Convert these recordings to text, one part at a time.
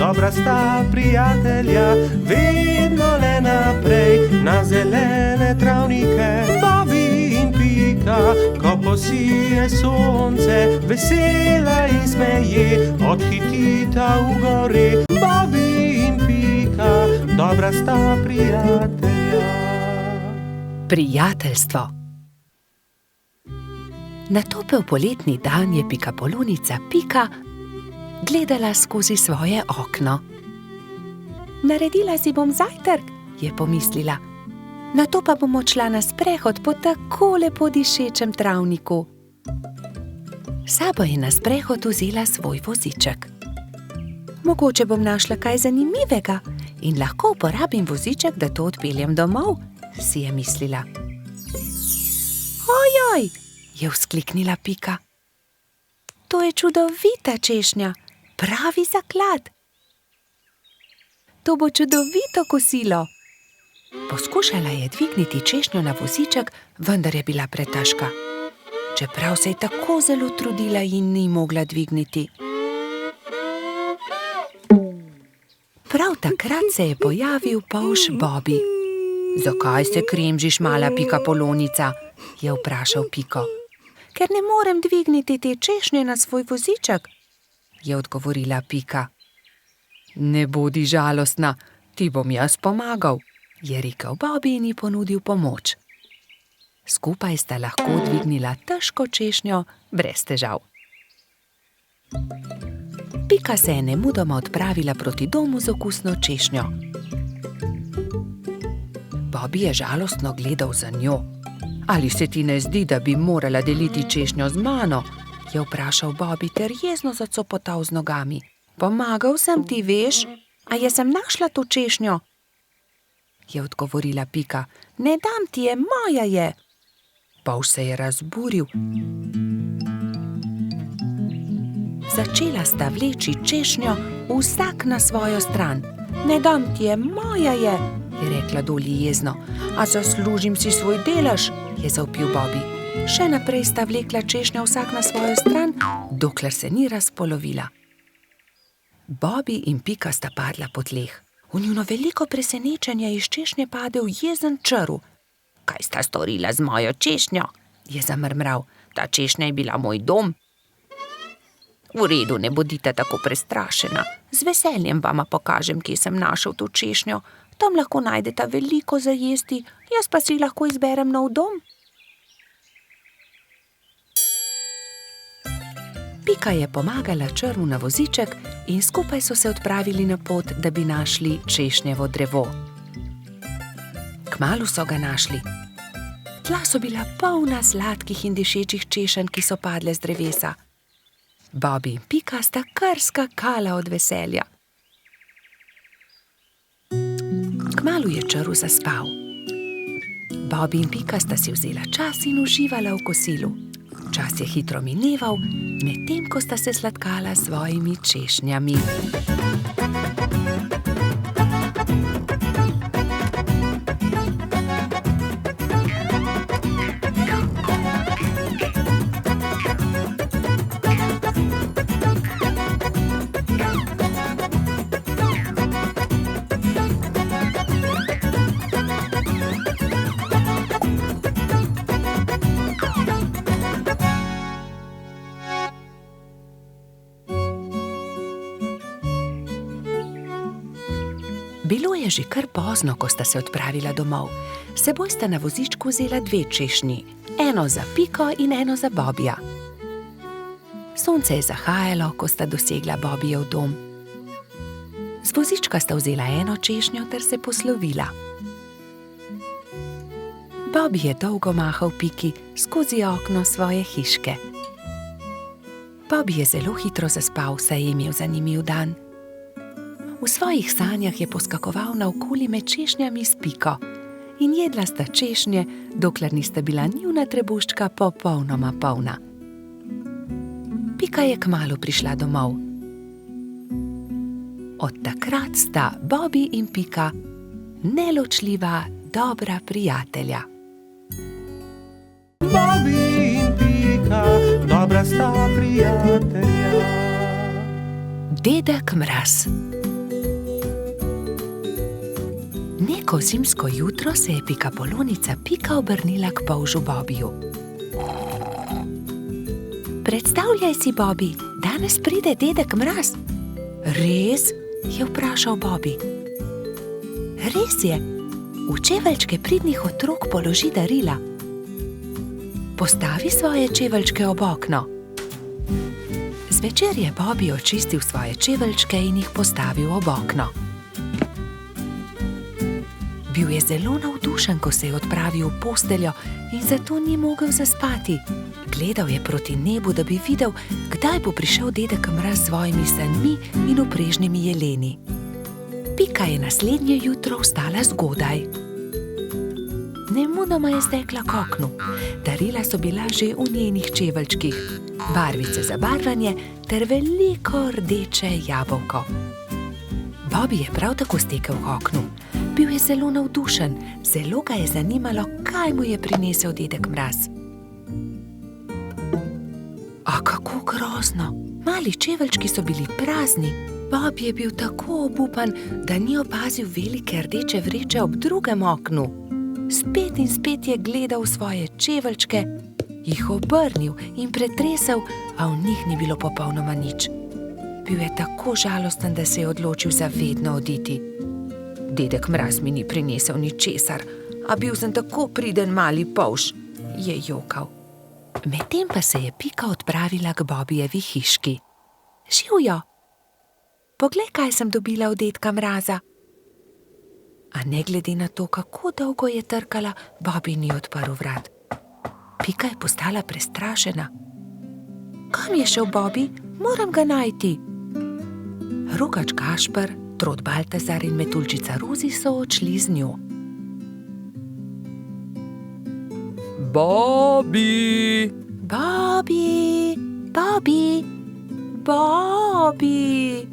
dobra sta prijatelja, vedno le naprej na zelene travnike. Bobby in Pika, ko posije sonce, vesela in smeje, odhitita v gori. Bobby in Pika, dobra sta prijatelja. Prijateljstvo. Na topel poletni dan je pikapolonica Pika gledala skozi svoje okno. Naredila si bom zajtrk, je pomislila. Nato pa bom odšla na sprehod po tako lepo dišečem travniku. Sabo je na sprehod vzela svoj voziček. Mogoče bom našla kaj zanimivega in lahko uporabim voziček, da to odpeljem domov, si je mislila. Ojoj, je vzkliknila Pika. To je čudovita češnja, pravi zaklad. To bo čudovito kosilo. Poskušala je dvigniti češnjo na voziček, vendar je bila pretežka. Čeprav se je tako zelo trudila in ni mogla dvigniti. Prav takrat se je pojavil polž Bobby. Zakaj se kremžiš, mala pikapolonica? Je vprašal Piko. Ker ne morem dvigniti te češnje na svoj voziček, je odgovorila Pika. Ne bodi žalostna, ti bom jaz pomagal, je rekel Bobby in ji ponudil pomoč. Skupaj sta lahko dvignila težko češnjo brez težav. Pika se je nemudoma odpravila proti domu z okusno češnjo. Bobby je žalostno gledal za njo. Ali se ti ne zdi, da bi morala deliti češnjo z mano? Je vprašal Bobby ter jezno zacopotal z nogami. Pomagal sem ti, veš, a jaz sem našla to češnjo? Je odgovorila Pika. Ne dam ti je, moja je. Polž se je razburil. Začela sta vleči češnjo vsak na svojo stran. Ne dam ti je, moja je rekla Dolly jezno. A zaslužim si svoj delež, je zavpil Bobby. Še naprej sta vlekla češnjo vsak na svojo stran, dokler se ni razpolovila. Bobby in Pika sta padla po tleh. V njuno veliko presenečenje iz češnje padel jezen črv. Kaj sta storila z mojo češnjo? Je zamrmral. Ta češnja je bila moj dom. V redu, ne bodite tako prestrašena. Z veseljem vama pokažem, kje sem našel to češnjo. Tam lahko najdeta veliko za jesti, jaz pa si lahko izberem nov dom. Pika je pomagala črvu na voziček in skupaj so se odpravili na pot, da bi našli češnjevo drevo. Kmalu so ga našli. Tla so bila polna sladkih in dišečih češenj, ki so padle z drevesa. Bobby in Pika sta kar skakala od veselja. Kmalu je črv zaspal. Bobby in Pika sta si vzela čas in uživala v kosilu. Čas je hitro mineval, medtem ko sta se sladkala s svojimi češnjami. Bilo je že kar pozno, ko sta se odpravila domov. S seboj sta na vozičku vzela 2 češnji, eno za Piko in eno za Bobbyja. Sonce je zahajalo, ko sta dosegla Bobbyjev dom. Z vozička sta vzela eno češnjo ter se poslovila. Bobby je dolgo mahal Piki skozi okno svoje hiške. Bobby je zelo hitro zaspal, saj je imel zanimiv dan. V svojih sanjah je poskakoval naokoli med češnjami s Piko in jedla sta češnje, dokler nista bila njuna trebuščka popolnoma polna. Pika je kmalu prišla domov. Od takrat sta Bobby in Pika neločljiva, dobra prijatelja. Bobby in Pika, dobra sta prijatelja. Dedek Mraz. Neko zimsko jutro se je pikapolonica Pika obrnila k polžu Bobiju. Predstavljaj si, Bobi, danes pride dedek Mraz. Res? Je vprašal Bobi. Res je. V čeveljčke pridnih otrok položi darila. Postavi svoje čeveljčke ob okno. Zvečer je Bobi očistil svoje čeveljčke in jih postavil ob okno. Bil je zelo navdušen, ko se je odpravil v posteljo in zato ni mogel zaspati. Gledal je proti nebu, da bi videl, kdaj bo prišel dedek Mraz s svojimi sanmi in uprežnimi jeleni. Pika je naslednje jutro vstala zgodaj. Nemudoma je stekla k oknu. Darila so bila že v njenih čeveljčkih, barvice za barvanje ter veliko rdeče jabolko. Bobi je prav tako stekel k oknu. Bil je zelo navdušen, zelo ga je zanimalo, kaj mu je prinesel dedek Mraz. A kako grozno! Mali čeveljčki so bili prazni. Bob je bil tako obupan, da ni opazil velike rdeče vreče ob drugem oknu. Spet in spet je gledal svoje čeveljčke, jih obrnil in pretresel, a v njih ni bilo popolnoma nič. Bil je tako žalosten, da se je odločil za vedno oditi. Dedek Mraz mi ni prinesel ničesar, a bil sem tako priden mali polž, je jokal. Medtem pa se je Pika odpravila k Bobijevi hiški. Živjo! Poglej, kaj sem dobila od dedka Mraza. A ne glede na to, kako dolgo je trkala, Bobi ni odprl vrat. Pika je postala prestrašena. Kam je šel Bobi? Moram ga najti. Rogač Gašper, Trod Baltazar in Metuljčica Rozi so odšli z njo. Bobi! Bobi! Bobi! Bobi!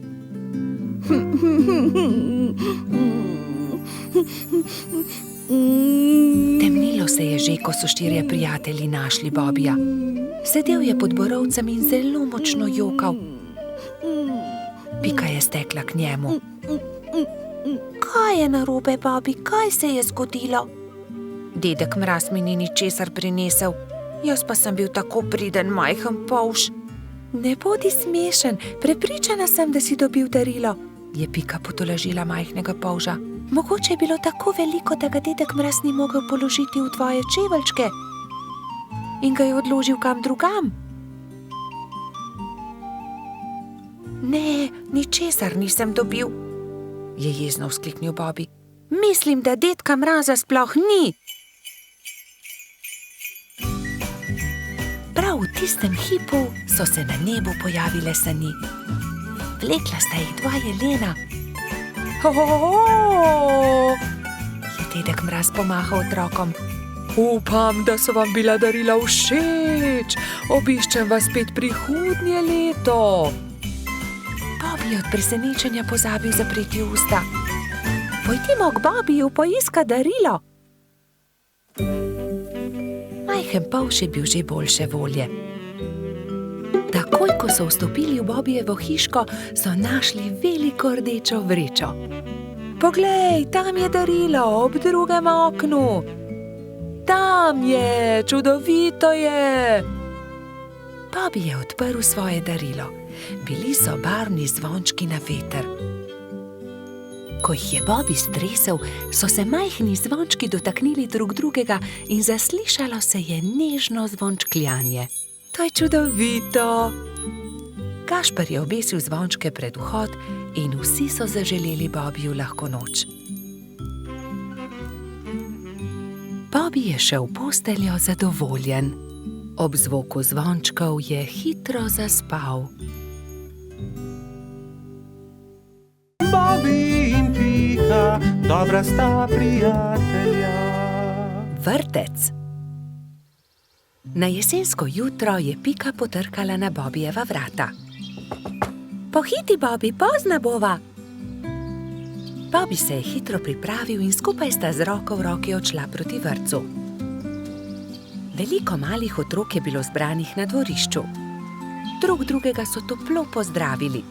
Temnilo se je že, ko so štirje prijatelji našli Bobija. Sedel je pod borovcem in zelo močno jokal. Pika je stekla k njemu. Kaj je narobe, Bobi? Kaj se je zgodilo? Dedek Mraz mi ni ničesar prinesel, jaz pa sem bil tako priden majhen polž. Ne bodi smešen, prepričana sem, da si dobil darilo, je Pika potolažila majhnega polža. Mogoče je bilo tako veliko, da ga dedek Mraz ni mogel položiti v tvoje čeveljčke in ga je odložil kam drugam. Ne, ničesar nisem dobil, je jezno vzkliknil Bobi. Mislim, da dedka Mraza sploh ni. Prav v tistem hipu so se na nebu pojavile sani. Vlekla sta jih dva jelena. Je dedek Mraz pomahal otrokom. Upam, da so vam bila darila všeč. Obiščem vas spet prihodnje leto. Bobi je od presenečenja pozabil zapreti usta. Pojdimo k Bobiju poiskat darilo. Majhen polž je bil že boljše volje. Takoj, ko so vstopili v Bobijevo hiško, so našli veliko rdečo vrečo. Poglej, tam je darilo ob drugem oknu. Tam je, čudovito je. Bobi je odprl svoje darilo. Bili so barvni zvončki na veter. Ko jih je Bobi stresel, so se majhni zvončki dotaknili drug drugega in zaslišalo se je nežno zvončkljanje. To je čudovito. Gašper je obesil zvončke pred vhod in vsi so zaželeli Bobiju lahko noč. Bobi je šel v posteljo zadovoljen. Ob zvoku zvončkov je hitro zaspal. Bobi in Pika, dobra sta prijatelja. Vrtec. Na jesensko jutro je Pika potrkala na Bobijeva vrata. Pohiti, Bobi, pozna bova. Bobi se je hitro pripravil in skupaj sta z roko v roki odšla proti vrtcu. Veliko malih otrok je bilo zbranih na dvorišču. Drug drugega so toplo pozdravili.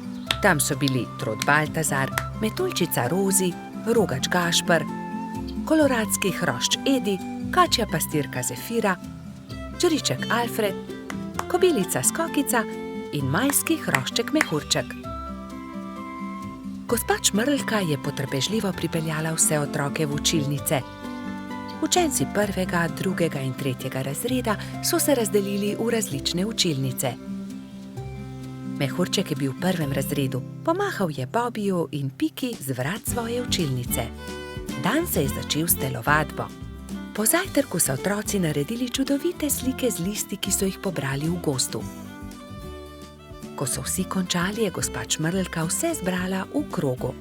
Tam so bili Trod Baltazar, Metuljčica Rozi, Rogač Gašper, koloradski hrošč Edi, kačja pastirka Zefira, čriček Alfred, kobilica Skokica in majski hrošček Mehurček. Gospa Čmrlka je potrpežljivo pripeljala vse otroke v učilnice. Učenci 1., 2. in 3. razreda so se razdelili v različne učilnice. Mehurček je bil v 1. razredu, pomahal je Bobiju in Piki z vrat svoje učilnice. Dan se je začel s telovadbo. Po zajtrku so otroci naredili čudovite slike z listi, ki so jih pobrali v gozdu. Ko so vsi končali, je gospa Čmrlka vse zbrala v krogu.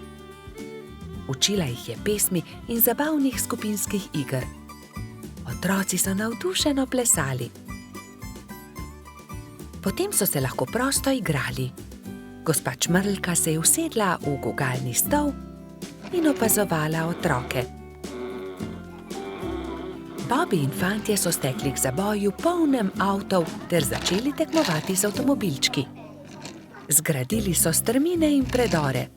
Učila jih je pesmi in zabavnih skupinskih iger. Otroci so navdušeno plesali. Potem so se lahko prosto igrali. Gospa Čmrlka se je usedla v gugalni stol in opazovala otroke. Bobi in fantje so stekli k zaboju polnem avtov ter začeli tekmovati z avtomobilčki. Zgradili so strmine in predore.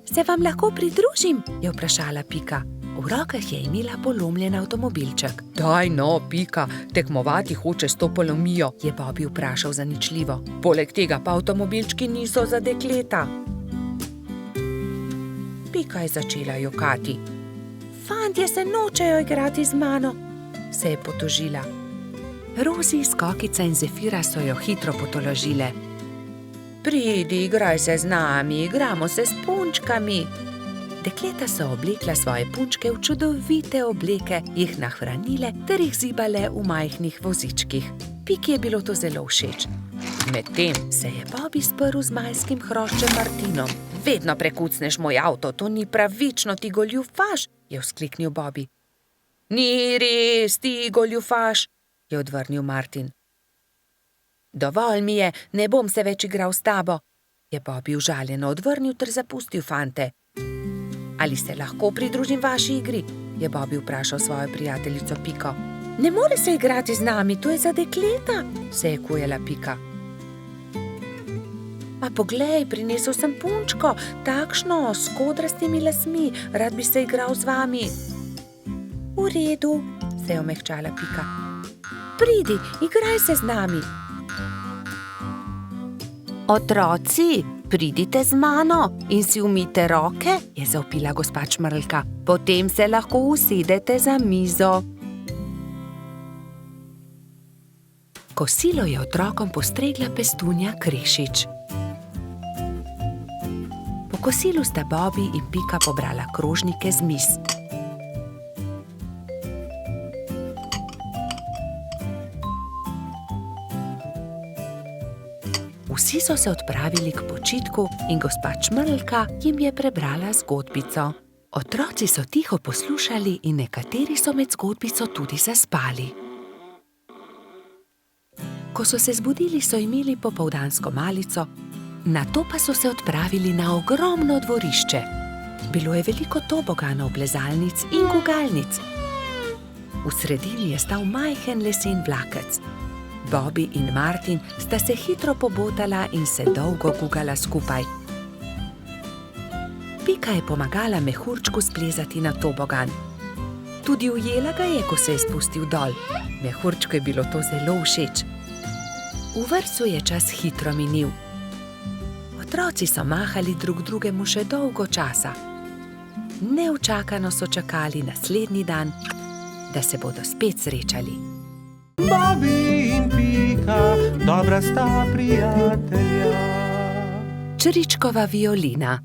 Se vam lahko pridružim? Je vprašala Pika. V rokah je imela polomljen avtomobilček. Daj no, Pika, tekmovati hoče s to polomijo, je Bobi vprašal zaničljivo. Poleg tega pa avtomobilčki niso za dekleta. Pika je začela jokati. Fantje se nočejo igrati z mano, se je potožila. Rozi, Skokica in Zefira so jo hitro potolažile. Pridi, igraj se z nami, igramo se s punčkami. Dekleta so oblekla svoje punčke v čudovite obleke, jih nahranile ter jih zibale v majhnih vozičkih. Piki je bilo to zelo všeč. Medtem se je Bobi sprl z majskim hroščem Martinom. Vedno prekucneš moj avto, to ni pravično, ti goljufaš, je vzkliknil Bobi. Ni res, ti goljufaš, je odvrnil Martin. Dovolj mi je, ne bom se več igral s tabo, je Bobi užaljeno odvrnil ter zapustil fante. Ali se lahko pridružim vaši igri? Je Bobi vprašal svojo prijateljico Piko. Ne more se igrati z nami, to je za dekleta, se je kujala Pika. A poglej, prinesel sem punčko, takšno, s kodrastimi lasmi, rad bi se igral z vami. V redu, se je omehčala Pika. Pridi, igraj se z nami. Otroci, pridite z mano in si umijte roke, je zavpila gospa Čmrlka. Potem se lahko usedete za mizo. Kosilo je otrokom postregla pestunja Krešič. Po kosilu sta Bobi in Pika pobrala krožnike z miz. Vsi so se odpravili k počitku in gospa Čmrlka jim je prebrala zgodbico. Otroci so tiho poslušali in nekateri so med zgodbico tudi zaspali. Ko so se zbudili, so imeli popoldansko malico, nato pa so se odpravili na ogromno dvorišče. Bilo je veliko toboganov, plezalnic in gugalnic. V sredini je stal majhen lesen vlakec. Bobi in Martin sta se hitro pobotala in se dolgo gugala skupaj. Pika je pomagala Mehurčku splezati na tobogan. Tudi ujela ga je, ko se je spustil dol. Mehurčku je bilo to zelo všeč. V vrtcu je čas hitro minil. Otroci so mahali drug drugemu še dolgo časa. Neučakano so čakali naslednji dan, da se bodo spet srečali. Bobi in Pika, dobra sta prijatelja. Čričkova violina.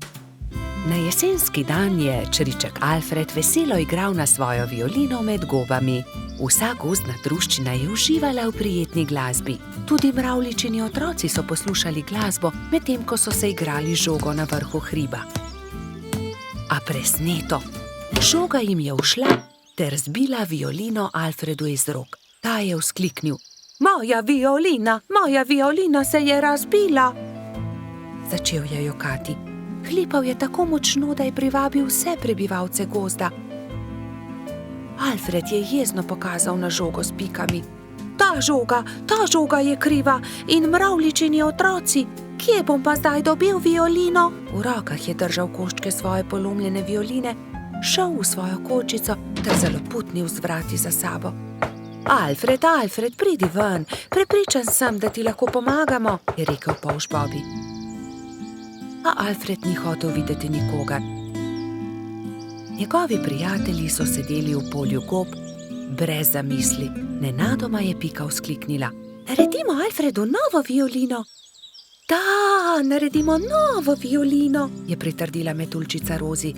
Na jesenski dan je čriček Alfred veselo igral na svojo violino med gobami. Vsa gozdna druščina je uživala v prijetni glasbi. Tudi mravljičini otroci so poslušali glasbo, medtem ko so se igrali žogo na vrhu hriba. A presneto, žoga jim je ušla ter zbila violino Alfredu iz rok. Ta je vzkliknil: Moja violina se je razbila! Začel je jokati. Hlipal je tako močno, da je privabil vse prebivalce gozda. Alfred je jezno pokazal na žogo s pikami. Ta žoga je kriva in mravljičini otroci. Kje bom pa zdaj dobil violino? V rokah je držal koščke svoje polomljene violine, šel v svojo kočico ter zaloputnil z vrati za sabo. Alfred, Alfred, pridi ven, prepričan sem, da ti lahko pomagamo, je rekel polž Bobby. A Alfred ni hotel videti nikogar. Njegovi prijatelji so sedeli v polju gob, brez zamisli. Nenadoma je Pika vzkliknila. Naredimo Alfredu novo violino. Da, naredimo novo violino, je pritrdila metuljčica Rozi.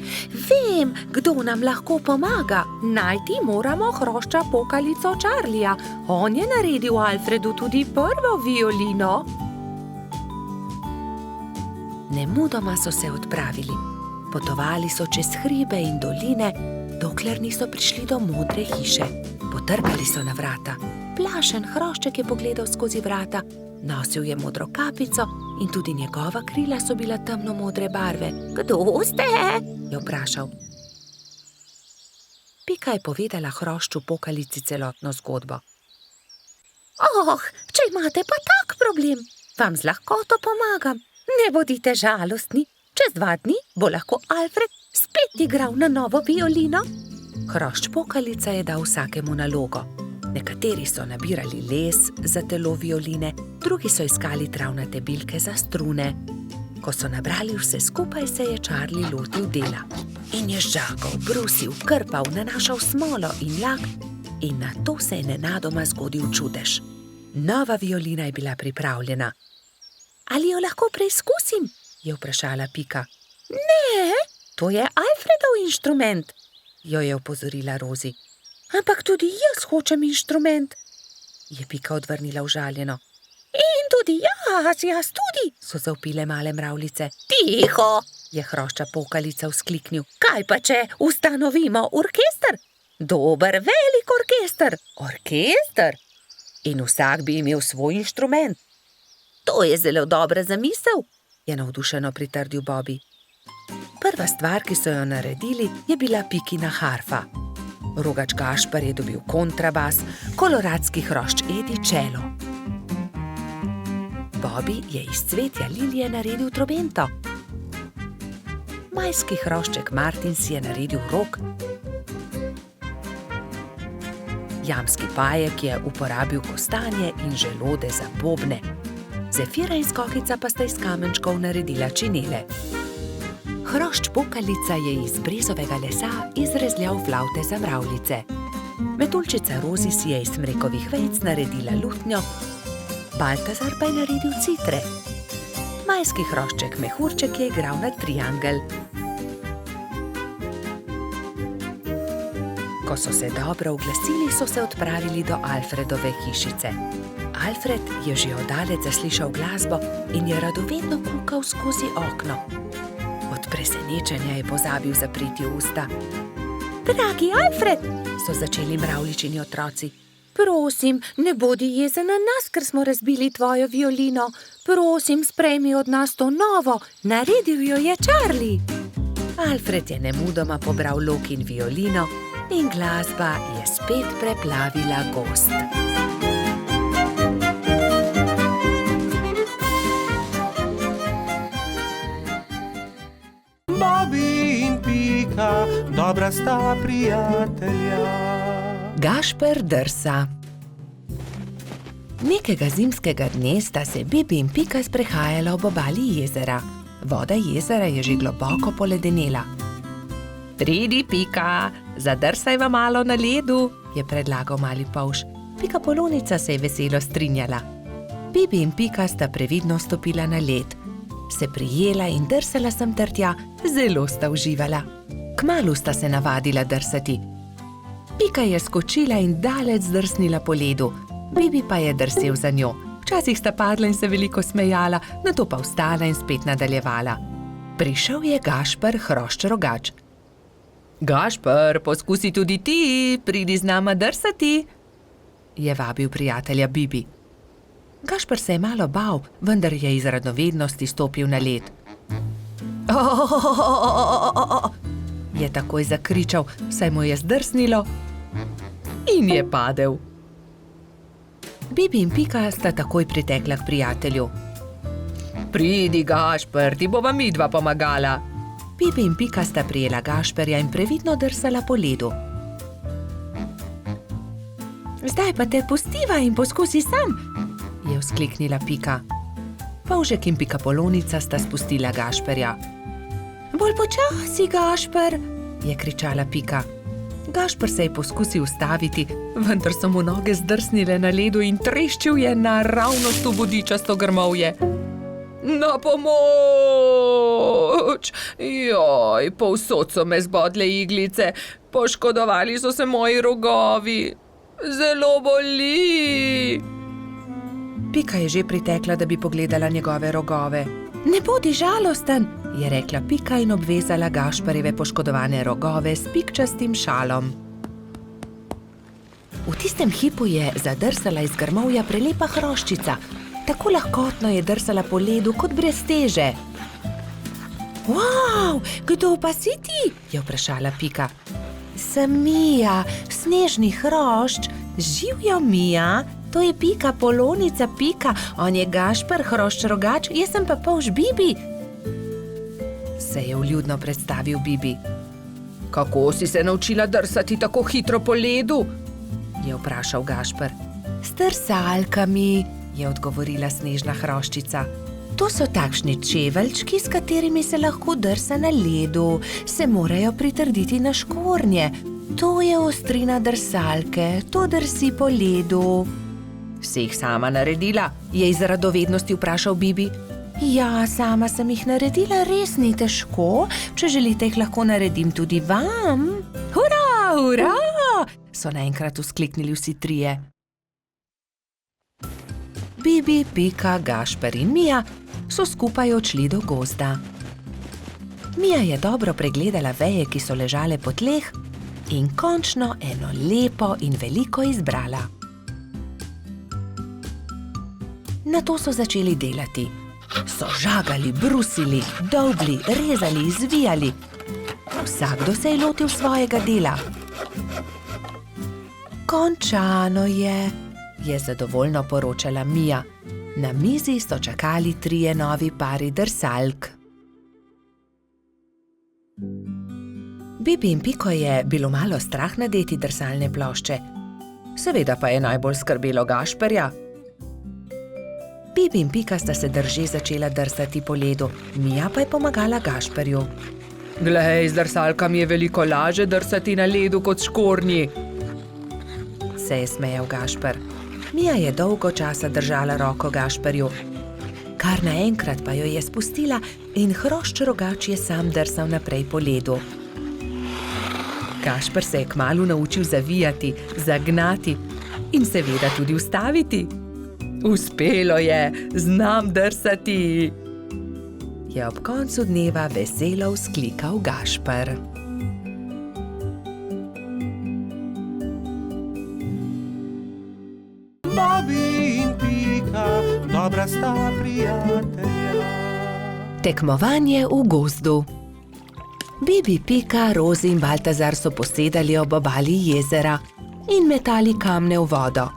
Vem, kdo nam lahko pomaga. Najti moramo hrošča pokalico Charlija. On je naredil Alfredu tudi prvo violino. Nemudoma so se odpravili. Potovali so čez hribe in doline, dokler niso prišli do modre hiše. Potrkali so na vrata. Plašen hrošček je pogledal skozi vrata. Nosil je modro kapico in tudi njegova krila so bila temno-modre barve. Kdo ste? Je vprašal. Pika je povedala hrošču pokalici celotno zgodbo. Če imate pa tak problem, vam z lahkoto pomagam. Ne bodite žalostni. Čez 2 dni bo lahko Alfred spet igral na novo violino. Hrošč pokalica je dal vsakemu nalogo. Nekateri so nabirali les za telo violine, drugi so iskali travnate bilke za strune. Ko so nabrali vse skupaj, se je Charlie lotil dela. In je žagal, brusil, krpal, nanašal smolo in lak in nato se je nenadoma zgodil čudež. Nova violina je bila pripravljena. Ali jo lahko preizkusim? Je vprašala Pika. Ne, to je Alfredov inštrument, jo je opozorila Rozi. Ampak tudi jaz hočem inštrument, je Pika odvrnila užaljeno. In tudi jaz tudi, so zavpile male mravljice. Tiho, je hrošča pokalica vzkliknil. Kaj pa če ustanovimo orkester? Dober, velik orkester. Orkester? In vsak bi imel svoj inštrument. To je zelo dobra zamisel, je navdušeno pritrdil Bobby. Prva stvar, ki so jo naredili, je bila Pikina harfa. Rogač Gašper je dobil kontrabas, koloradski hrošč Edi čelo. Bobby je iz cvetja lilije naredil trobento. Majski hrošček Martin si je naredil rog. Jamski pajek je uporabil kostanje in želode za bobne. Zefira in Skokica pa sta iz kamenčkov naredila činele. Hrošč pokalica je iz brezovega lesa izrezljal flavte za mravljice. Metuljčica Rozi si je iz smrekovih vejic naredila lutnjo, Baltazar pa je naredil citre. Majski hrošček Mehurček je igral na triangel. Ko so se dobro oglasili, so se odpravili do Alfredove hišice. Alfred je že oddaleč zaslišal glasbo in je radovedno kukal skozi okno. Od presenečenja je pozabil zapreti usta. Dragi Alfred, so začeli mravljičini otroci. Prosim, ne bodi jezen na nas, ker smo razbili tvojo violino. Prosim, sprejmi od nas to novo, naredil jo je Charlie. Alfred je nemudoma pobral lok in violino in glasba je spet preplavila gozd. Bobby in Pika, dobra sta prijatelja. Gašper drsa. Nekega zimskega dne sta se Bibi in Pika sprehajala ob obali jezera. Voda jezera je že globoko poledenela. Pridi, Pika, zadrsajva malo na ledu, je predlagal mali polž. Pika Polonica se je veselo strinjala. Bibi in Pika sta previdno stopila na led. Se prijela in drsala sem ter tja, zelo sta uživala. Kmalu sta se navadila drsati. Pika je skočila in daleč zdrsnila po ledu, Bibi pa je drsel za njo. Včasih sta padla in se veliko smejala, nato pa vstala in spet nadaljevala. Prišel je Gašper hrošč Rogač. Gašper, poskusi tudi ti, pridi z nama drsati, je vabil prijatelja Bibi. Gašper se je malo bal, vendar je iz radovednosti stopil na led. Je takoj zakričal, saj mu je zdrsnilo in je padel. Bibi in Pika sta takoj pritekla k prijatelju. Pridi, Gašper, ti bova midva pomagala, Bibi in Pika sta prijela Gašperja in previdno drsala po ledu. Zdaj pa te pustiva in poskusi sam, je vzkliknila Pika. Polžek in Pikapolonica sta spustila Gašperja. Bolj počasi, Gašper, je kričala Pika. Gašper se je poskusil ustaviti, vendar so mu noge zdrsnile na ledu in treščil je naravnost v bodičasto grmovje. Na pomoč! Joj, povsod so me zbodle iglice, poškodovali so se moji rogovi. Zelo boli! Pika je že pritekla, da bi pogledala njegove rogove. Ne bodi žalosten, je rekla Pika in obvezala Gašperjeve poškodovane rogove s pikčastim šalom. V tistem hipu je zadrsala iz grmovja prelepa hroščica. Tako lahkotno je drsala po ledu kot brez teže. Wow, kdo pa si ti? Je vprašala Pika. Sem Mija, snežni hrošč. Živjo, Mija, to je Pikapolonica Pika, on je Gašper, hrošč rogač, jaz sem pa polž Bibi. Se je vljudno predstavil Bibi. Kako si se naučila drsati tako hitro po ledu? Je vprašal Gašper. S drsalkami, je odgovorila snežna hroščica. To so takšni čeveljčki, s katerimi se lahko drsa na ledu, se morajo pritrditi na škornje. To je ostrina drsalke, to drsi po ledu. Si jih sama naredila? Je iz radovednosti vprašal Bibi. Ja, sama sem jih naredila, res ni težko. Če želite, jih lahko naredim tudi vam. Hurra, hurra! So naenkrat vzkliknili vsi trije. Bibi, Pika, Gašper in Mija so skupaj odšli do gozda. Mija je dobro pregledala veje, ki so ležale po tleh, in končno eno lepo in veliko izbrala. Nato so začeli delati. So žagali, brusili, dolgli, rezali, zvijali. Vsakdo se je lotil svojega dela. Končano je zadovoljno poročala Mija. Na mizi so čakali trije novi pari drsalk. Bibi in Piko je bilo malo strah nadeti drsalne plošče. Seveda pa je najbolj skrbelo Gašperja. Bibi in Pika sta se drže začela drsati po ledu, Mija pa je pomagala Gašperju. Glej, z drsalkami je veliko lažje drsati na ledu kot škornji, se je smejal Gašper. Mija je dolgo časa držala roko Gašperju. Kar naenkrat pa jo je spustila in hrošč rogač je sam drsal naprej po ledu. Gašper se je kmalu naučil zavijati, zagnati in seveda tudi ustaviti. Uspelo je, znam drsati, je ob koncu dneva veselo vzklikal Gašper. Bobby in Pika, dobra sta prijatelja. Tekmovanje v gozdu. Bibi, Pika, Rozi in Baltazar so posedali ob obali jezera in metali kamne v vodo.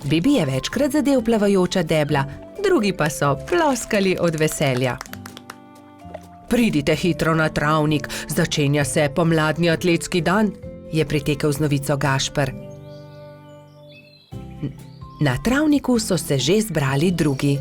Bibi je večkrat zadel plavajoča debla, drugi pa so ploskali od veselja. Pridite hitro na travnik, začenja se pomladni atletski dan, je pritekel z novico Gašper. Na travniku so se že zbrali drugi.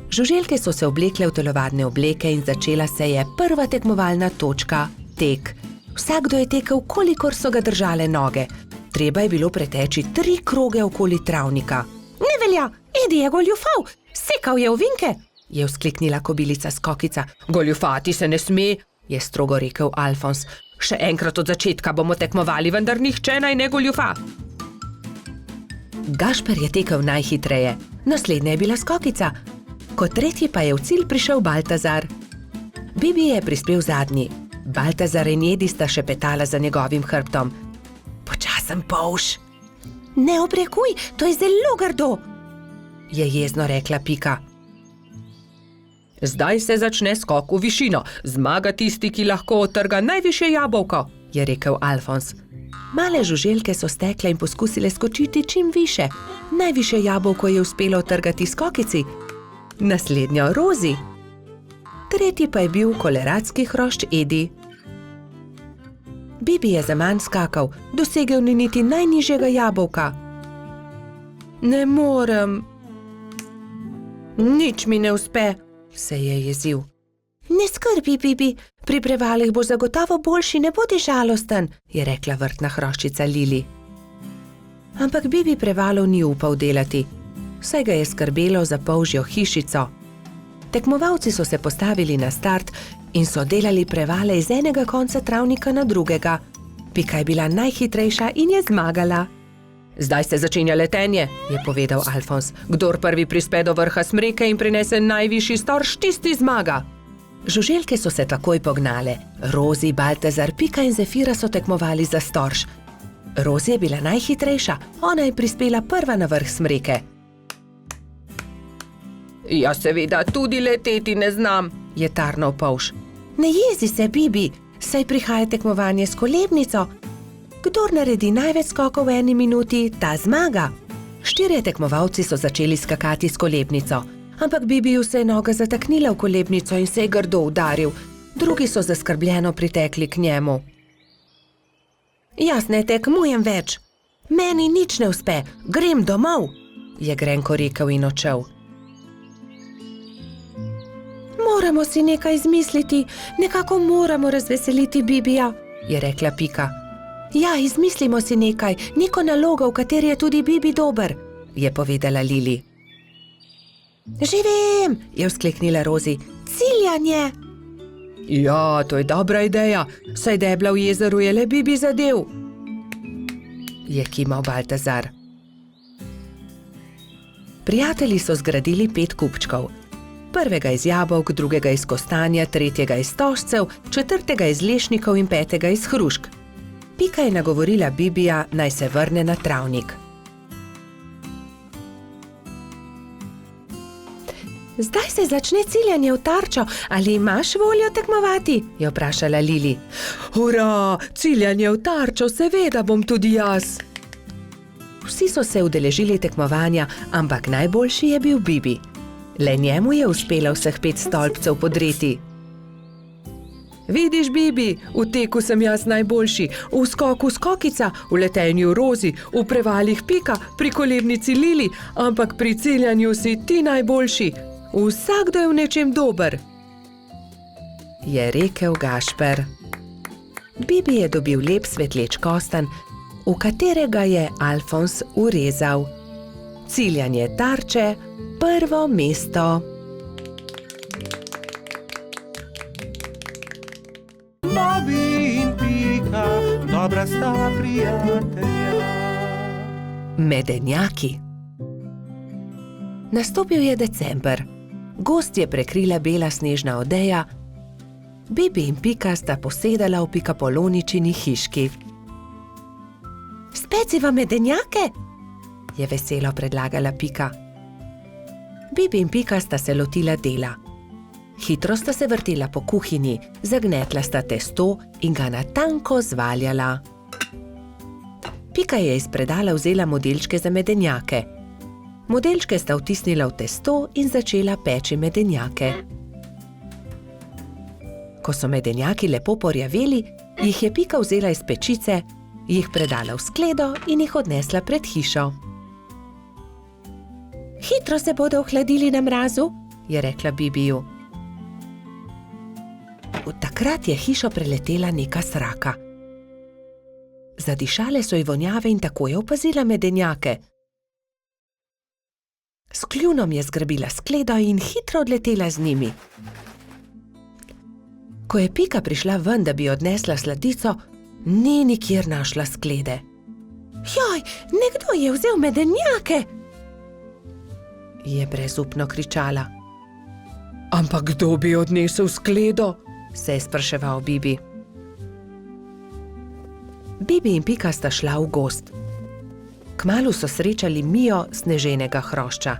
Žuželke so se oblekle v telovadne obleke in začela se je prva tekmovalna točka, tek. Vsakdo je tekel, kolikor so ga držale noge. Treba je bilo preteči 3 kroge okoli travnika. Ne velja, Edi je goljufal, sekal je ovinke, je vzkliknila kobilica Skokica. Goljufati se ne sme, je strogo rekel Alfons. Še enkrat od začetka bomo tekmovali, vendar nihče naj ne goljufa. Gašper je tekel najhitreje, naslednja je bila Skokica. Kot tretji pa je v cilj prišel Baltazar. Bibi je prispel zadnji. Baltazar in Edi sta šepetala za njegovim hrbtom. Počasen polž. Ne obrekuj, to je zelo grdo, je jezno rekla Pika. Zdaj se začne skok v višino. Zmaga tisti, ki lahko odtrga najvišje jabolko, je rekel Alfons. Male žuželke so stekle in poskusile skočiti čim više. Najvišje jabolko je uspelo odtrgati Skokici, naslednjo Rozi. Tretji pa je bil koleradski hrošč Edi. Bibi je zaman skakal, dosegel ni niti najnižjega jabolka. Ne morem. Nič mi ne uspe, se je jezil. Ne skrbi, Bibi, pri prevalih boš zagotovo boljši, ne bodi žalosten, je rekla vrtna hroščica Lili. Ampak Bibi prevalov ni upal delati, saj ga je skrbelo za polžjo hišico. Tekmovalci so se postavili na start in so delali prevale iz enega konca travnika na drugega. Pika je bila najhitrejša in je zmagala. Zdaj se začenja letenje, je povedal Alfons. Kdor prvi prispe do vrha smreke in prinese najvišji storž, tisti zmaga. Žuželke so se takoj pognale. Rozi, Baltazar, Pika in Zefira so tekmovali za storž. Rozi je bila najhitrejša, ona je prispela prva na vrh smreke. Ja, seveda, tudi leteti ne znam, je tarnal polž. Ne jezi se, Bibi, saj prihaja tekmovanje s kolebnico. Kdor naredi največ skokov v 1 minuti, ta zmaga. 4 tekmovalci so začeli skakati s kolebnico, ampak Bibiju se je noga zataknila v kolebnico in se je grdo udaril. Drugi so zaskrbljeno pritekli k njemu. Jaz ne tekmujem več. Meni nič ne uspe, grem domov, je grenko rekel in odšel. Moramo si nekaj izmisliti, nekako moramo razveseliti Bibija, je rekla Pika. Ja, izmislimo si nekaj, neko nalogo, v kateri je tudi Bibi dober, je povedala Lili. Že vem, je vzkliknila Rozi, ciljanje. Ja, to je dobra ideja, saj debla v jezeru je le Bibi zadev, je kimal Baltazar. Prijatelji so zgradili 5 kupčkov. Prvega iz jabolk, drugega iz kostanja, tretjega iz stožcev, 4. iz lešnikov in 5. iz hrušk. Pika je nagovorila Bibija, naj se vrne na travnik. Zdaj se začne ciljanje v tarčo, ali imaš voljo tekmovati? Je vprašala Lili. Hurra, ciljanje v tarčo, seveda bom tudi jaz. Vsi so se udeležili tekmovanja, ampak najboljši je bil Bibi. Le njemu je uspelo vseh 5 stolpcev podreti. Vidiš, Bibi, v teku sem jaz najboljši, v skoku skokica, v letenju Rozi, v prevalih Pika, pri kolebnici Lili, ampak pri ciljanju si ti najboljši. Vsakdo je v nečem dober, je rekel Gašper. Bibi je dobil lep svetleč kostanj, v katerega je Alfons urezal. Ciljanje tarče, prvo mesto. Bobby in Pika, dobra sta prijatelja. Medenjaki. Nastopil je december. Gozd je prekrila bela snežna odeja. Bibi in Pika sta posedala v Pikapoloničini hiški. Speciva medenjake? Je veselo predlagala Pika. Bibi in Pika sta se lotila dela. Hitro sta se vrtela po kuhinji, zagnetla sta testo in ga na tanko zvaljala. Pika je iz predala vzela modelčke za medenjake. Modelčke sta vtisnila v testo in začela peči medenjake. Ko so medenjaki lepo porjaveli, jih je Pika vzela iz pečice, jih predala v skledo in jih odnesla pred hišo. Hitro se bodo ohladili na mrazu, je rekla Bibiju. Takrat je hišo preletela neka sraka. Zadišale so ji vonjave in tako je opazila medenjake. S kljunom je zgrabila skledo in hitro odletela z njimi. Ko je Pika prišla ven, da bi odnesla sladico, ni nikjer našla sklede. Joj, nekdo je vzel medenjake! Je brezupno kričala. Ampak kdo bi odnesel skledo? Se je spraševal Bibi. Bibi in Pika sta šla v gozd. Kmalu so srečali Mijo sneženega hrošča.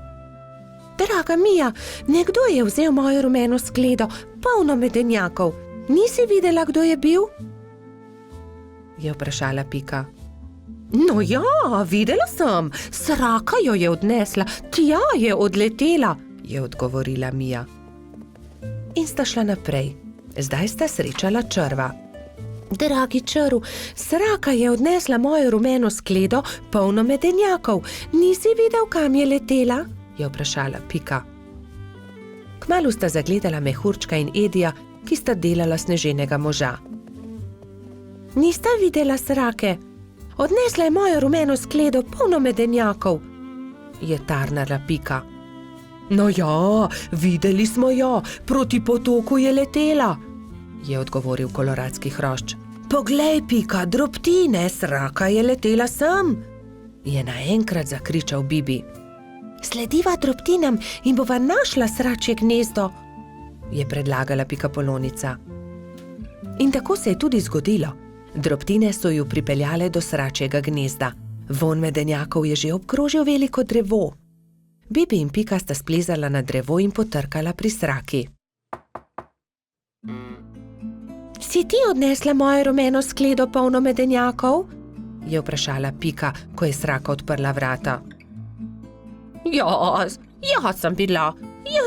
Draga Mija, nekdo je vzel mojo rumeno skledo, polno medenjakov. Nisi videla, kdo je bil? Je vprašala Pika. No ja, videla sem, sraka jo je odnesla, tja je odletela, je odgovorila Mija. In sta šla naprej. Zdaj sta srečala črva. Dragi črv, sraka je odnesla mojo rumeno skledo, polno medenjakov. Nisi videl, kam je letela? Je vprašala Pika. Kmalu sta zagledala mehurčka in Edija, ki sta delala sneženega moža. Nista videla srake? Odnesla je mojo rumeno skledo, polno medenjakov, je tarnala Pika. No ja, videli smo jo, proti potoku je letela, je odgovoril koloradski hrošč. Poglej, Pika, drobtine, sraka je letela sem, je naenkrat zakričal Bibi. Slediva drobtinam in bova našla sračje gnezdo, je predlagala Pikapolonica. In tako se je tudi zgodilo. Drobtine so ju pripeljale do sračjega gnezda. Vonj medenjakov je že obkrožil veliko drevo. Bibi in Pika sta splezala na drevo in potrkala pri sraki. Si ti odnesla mojo rumeno skledo, polno medenjakov? Je vprašala Pika, ko je sraka odprla vrata. Jaz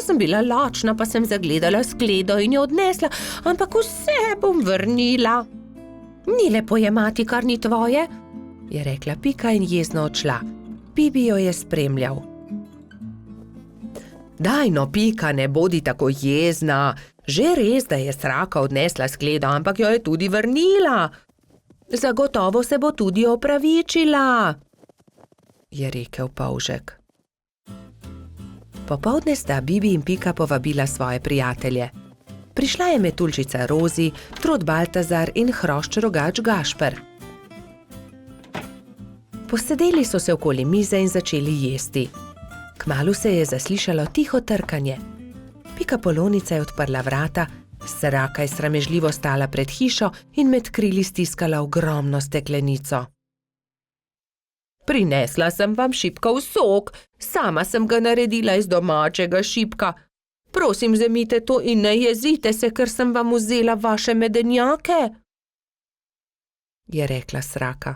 sem bila lačna, pa sem zagledala skledo in jo odnesla, ampak vse bom vrnila. Ni lepo jemati, kar ni tvoje, je rekla Pika in jezno odšla. Bibi jo je spremljal. Daj no, Pika, ne bodi tako jezna. Že res, da je sraka odnesla skledo, ampak jo je tudi vrnila. Zagotovo se bo tudi opravičila, je rekel polžek. Popoldne sta Bibi in Pika povabila svoje prijatelje. Prišla je metuljčica Rozi, trod Baltazar in hrošč rogač Gašper. Posedeli so se okoli mize in začeli jesti. Kmalu se je zaslišalo tiho trkanje. Pikapolonica je odprla vrata, sraka je sramežljivo stala pred hišo in med krili stiskala ogromno steklenico. Prinesla sem vam šipkov sok, sama sem ga naredila iz domačega šipka. Prosim, vzemite to in ne jezite se, ker sem vam vzela vaše medenjake, je rekla sraka.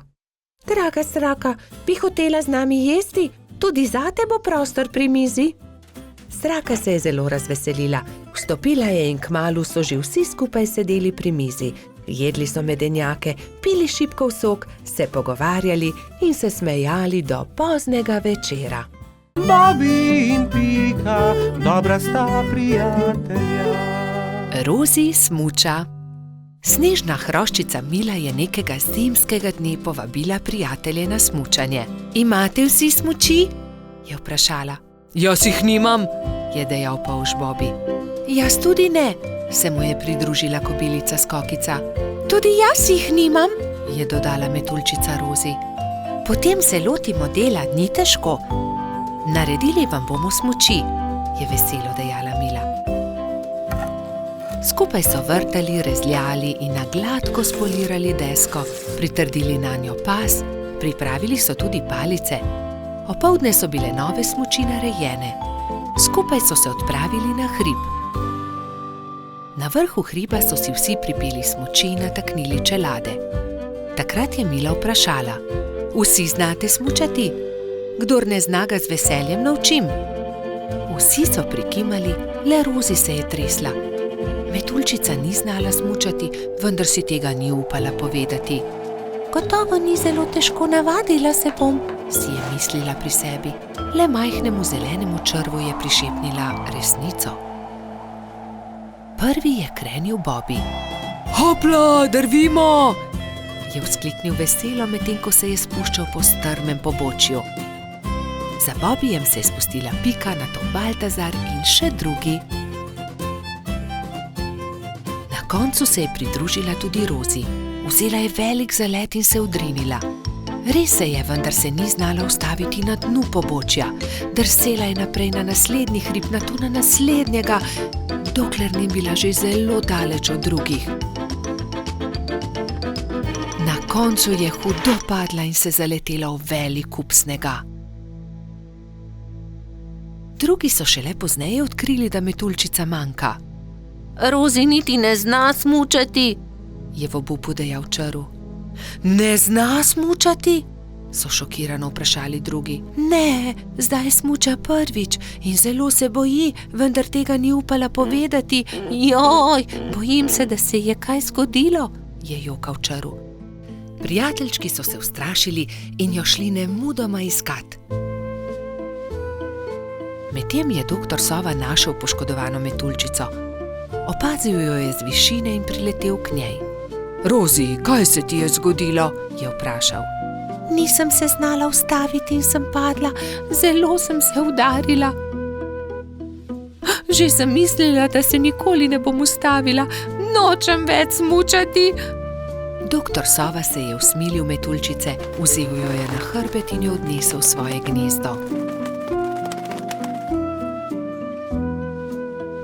Draga sraka, bi hotela z nami jesti? Tudi zate bo prostor pri mizi. Sraka se je zelo razveselila. Vstopila je in kmalu so že vsi skupaj sedeli pri mizi. Jedli so medenjake, pili šipkov sok, se pogovarjali in se smejali do poznega večera. Bobi in Pika, dobra sta prijatelja. Rozi smuča. Snežna hroščica Mila je nekega zimskega dne povabila prijatelje na smučanje. Imate vsi smuči? Je vprašala. Jaz jih nimam, je dejal polž Bobi. Jaz tudi ne, se mu je pridružila kobilica Skokica. Tudi jaz jih nimam, je dodala metuljčica Rozi. Potem se lotimo dela, ni težko. Naredili vam bomo smuči, je veselo dejala Mila. Skupaj so vrtali, rezljali in na gladko spolirali desko, pritrdili nanjo pas, pripravili so tudi palice. Opoldne so bile nove smuči narejene. Skupaj so se odpravili na hrib. Na vrhu hriba so si vsi pripeli smuči in nataknili čelade. Takrat je Mila vprašala. Vsi znate smučati? Kdor ne zna, ga z veseljem naučim. Vsi so prikimali, le Rozi se je tresla. Metuljčica ni znala smučati, vendar si tega ni upala povedati. Gotovo ni zelo težko, navadila se bom, si je mislila pri sebi. Le majhnemu zelenemu črvu je prišepnila resnico. Prvi je krenil Bobi. Hopla, drvimo! Je vzkliknil veselo, medtem ko se je spuščal po strmem pobočju. Za Bobijem se je spustila Pika, nato Baltazar in še drugi. Na koncu se je pridružila tudi Rozi. Vzela je velik zalet in se odrinila. Res se je, vendar se ni znala ustaviti na dnu pobočja. Drsela je naprej na naslednji hrib, nato na naslednjega, dokler ni bila že zelo daleč od drugih. Na koncu je hudo padla in se zaletela v velik kup snega. Drugi so šele pozneje odkrili, da metuljčica manjka. Rozi niti ne zna smučati, je v obupu dejal črv. Ne zna smučati? So šokirano vprašali drugi. Ne, zdaj smuča prvič in zelo se boji, vendar tega ni upala povedati. Joj, bojim se, da se je kaj zgodilo, je jokal črv. Prijateljčki so se ustrašili in jo šli nemudoma iskat. Medtem je doktor Sova našel poškodovano metuljčico. Opazil jo je z višine in priletel k njej. Rozi, kaj se ti je zgodilo? Je vprašal. Nisem se znala ustaviti in sem padla, zelo sem se udarila. Že sem mislila, da se nikoli ne bom ustavila, nočem več smučati. Doktor Sova se je usmilil metuljčice, vzel jo je na hrbet in jo odnesel v svoje gnezdo.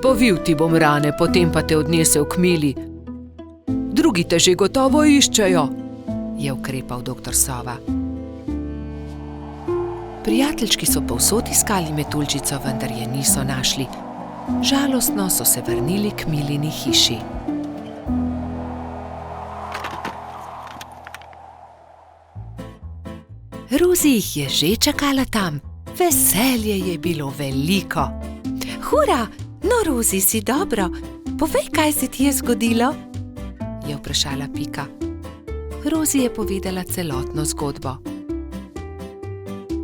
Povil ti bom rane, potem pa te odnesel k Mili. Drugi te že gotovo iščejo, je ukrepal doktor Sova. Prijateljčki so povsod iskali metuljčico, vendar je niso našli. Žalostno so se vrnili k Milini hiši. Rozi jih je že čakala tam. Veselje je bilo veliko. Hura, no Rozi, si dobro. Povej, kaj se ti je zgodilo? Je vprašala Pika. Rozi je povedala celotno zgodbo.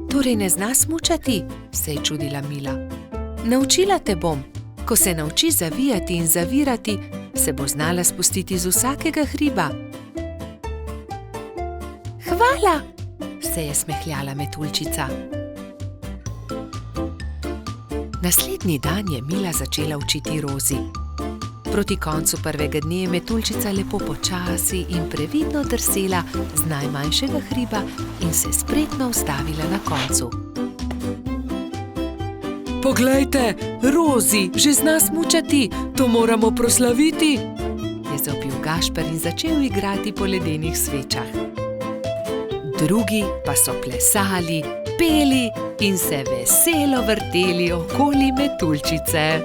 Torej ne zna smučati, se je čudila Mila. Naučila te bom. Ko se nauči zavijati in zavirati, se bo znala spustiti z vsakega hriba. Hvala, se je smehljala metuljčica. Naslednji dan je Mila začela učiti Rozi. Proti koncu prvega dne je metuljčica lepo počasi in previdno drsela z najmanjšega hriba in se spretno ustavila na koncu. Poglejte, Rozi že zna smučati, to moramo proslaviti, je zavpil Gašper in začel igrati po ledenih svečah. Drugi pa so plesali, peli in se veselo vrteli okoli metuljčice.